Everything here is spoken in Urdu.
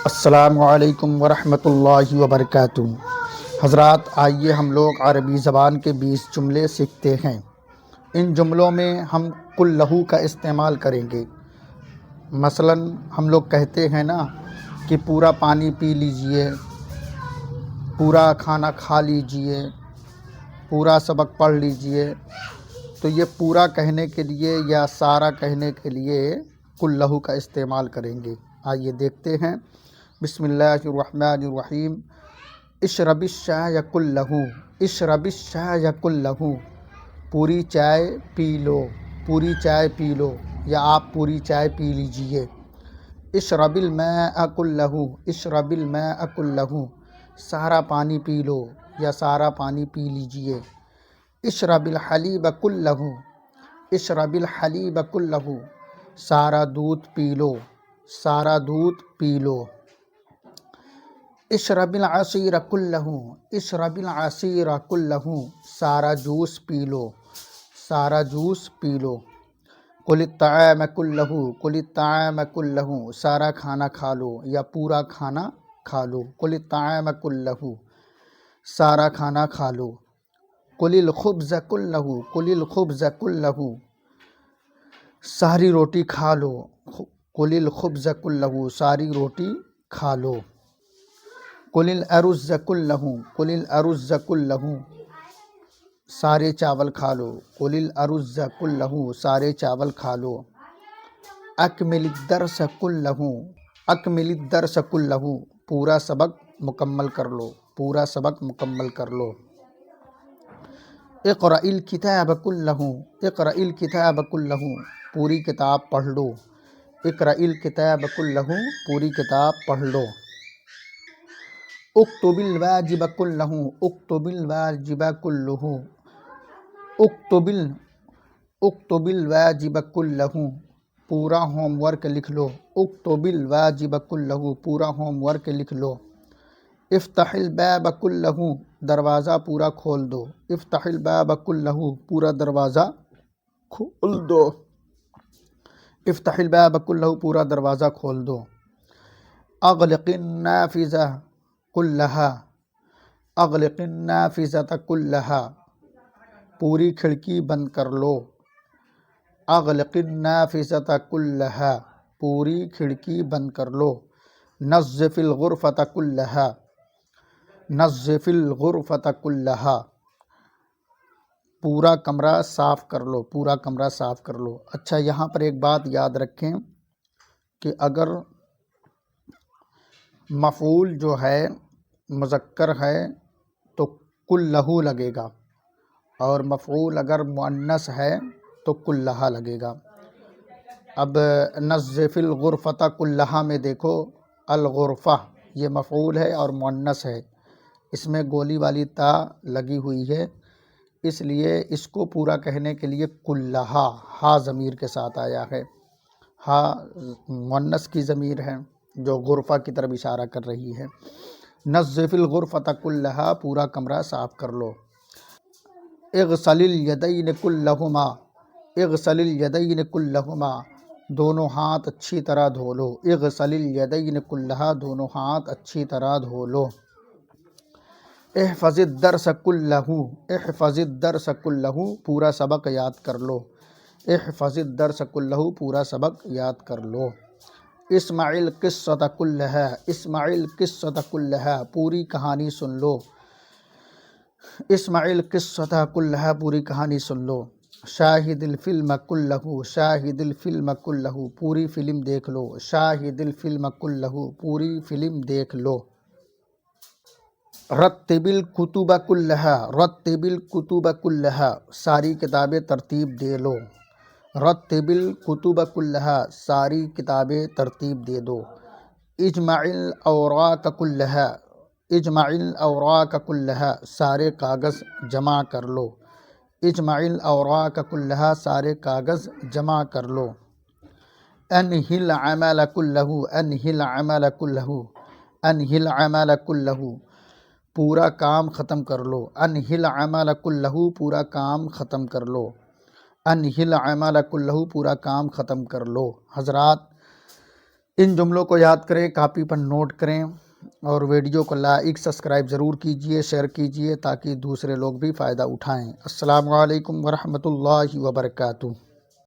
السلام علیکم ورحمۃ اللہ وبرکاتہ۔ حضرات، آئیے ہم لوگ عربی زبان کے 20 جملے سیکھتے ہیں۔ ان جملوں میں ہم کل لہو کا استعمال کریں گے۔ مثلا ہم لوگ کہتے ہیں نا کہ پورا پانی پی لیجئے، پورا کھانا کھا لیجئے، پورا سبق پڑھ لیجئے، تو یہ پورا کہنے کے لیے یا سارا کہنے کے لیے کل لہو کا استعمال کریں گے۔ آئیے دیکھتے ہیں۔ بسم اللہ الرحمن الرحیم۔ اشرب الشاہ کلہ، اشرب الشاہ کلہ، پوری چائے پی لو، پوری چائے پی لو یا آپ پوری چائے پی لیجئے۔ اشرب الماء کلہ، اشرب الماء کلہ، سارا پانی پی لو یا سارا پانی پی لیجئے۔ اشرب الحلیب کلہ، اشرب الحلیب کلہ، سارا دودھ پی لو، سارا دودھ پی لو۔ اشرب العصیر کلہ، اشرب العصیر کلہ، سارا جوس پی لو، سارا جوس پی لو۔ کل الطعام کلہ، کل الطعام کلہ، سارا کھانا کھا لو یا پورا کھانا کھا لو۔ کل الطعام کلہ، سارا کھانا کھا لو۔ کل الخبز کلہ، کل الخبز کلہ، ساری روٹی کھا لو۔ کل الخبز کلہ، ساری روٹی کھا لو۔ کل الارز کلہ، کل الارز کلہ، سارے چاول کھا لو۔ کل الارز کلہ، سارے چاول کھا لو۔ اکمل الدرس کلہ، اکمل الدرس کلہ، پورا سبق مکمل کر لو، پورا سبق مکمل کر لو۔ اقرأ الکتاب کلہ، اقرأ الکتاب کلہ، پوری کتاب پڑھ لو۔ اقرأ الکتاب کلہ، پوری کتاب پڑھ لو۔ اکتب الواجب کلہ، اکتب الواجب کلہ، اکتب الواجب کلہ، پورا ہوم ورک لکھ لو۔ اکتب الواجب کلہ، پورا ہوم ورک لکھ لو۔ افتح الباب کلہ، دروازہ پورا کھول دو۔ افتح الباب کلہ، پورا دروازہ کھول دو۔ افتح الباب کلہ، پورا دروازہ کھول دو۔ اغلق النافذہ کلہا، اغلق النافذۃ کلہا، پوری کھڑکی بند کر لو۔ اغلق النافذۃ کلہا، پوری کھڑکی بند کر لو۔ نظف الغرفۃ کلہا، نظف الغرفۃ کلہا، پورا کمرہ صاف کر لو، پورا کمرہ صاف کر لو۔ اچھا، یہاں پر ایک بات یاد رکھیں کہ اگر مفعول جو ہے مذکر ہے تو کلہ لگے گا، اور مفعول اگر مؤنث ہے تو کلہا لگے گا۔ اب نظف الغرفۃ کلہا میں دیکھو، الغرفہ یہ مفعول ہے اور مؤنث ہے، اس میں گولی والی تا لگی ہوئی ہے، اس لیے اس کو پورا کہنے کے لیے کلہا ہا ضمیر کے ساتھ آیا ہے۔ ہا مؤنث کی ضمیر ہے جو غرفہ کی طرف اشارہ کر رہی ہے۔ نظف الغرفۃ کلہا، پورا کمرہ صاف کر لو۔ اغسل الیدین کلہما، اغسل الیدین کلہما، دونوں ہاتھ اچھی طرح دھو لو۔ اغسل الیدین کلہا، دونوں ہاتھ اچھی طرح دھو لو۔ احفظ الدرس کلہ، احفظ الدرس کلہ، پورا سبق یاد کر لو۔ احفظ الدرس کلہ، پورا سبق یاد کر لو۔ اسمع القصۃ کلہا، اسمع القصۃ کلہا، پوری کہانی سن لو۔ اسمع القصۃ کلہا، پوری کہانی سن لو۔ شاہد الفلم کلہ، شاہد الفلم کلہ، پوری فلم دیکھ لو۔ شاہد الفلم کلہ، پوری فلم دیکھ لو۔ رتب الکتب کلہا، رتب الکتب کلہا، ساری کتابیں ترتیب دے لو۔ رتب الکتب کلہا، ساری کتابیں ترتیب دے دو۔ اجمع الاوراق کلہا، اجمع الاوراق کلہا، سارے کاغذ جمع کر لو۔ اجمع الاوراق کلہا، سارے کاغذ جمع کر لو۔ انہی العمل کلہ، انہی العمل کلہ، انہی العمل کلہ، پورا کام ختم کر لو۔ انہی العمل کلہ، پورا کام ختم کر لو۔ انہی العمل کلہ، پورا کام ختم کر لو۔ حضرات، ان جملوں کو یاد کریں، کاپی پر نوٹ کریں اور ویڈیو کو لائک سبسکرائب ضرور کیجئے، شیئر کیجئے تاکہ دوسرے لوگ بھی فائدہ اٹھائیں۔ السلام علیکم ورحمۃ اللہ وبرکاتہ۔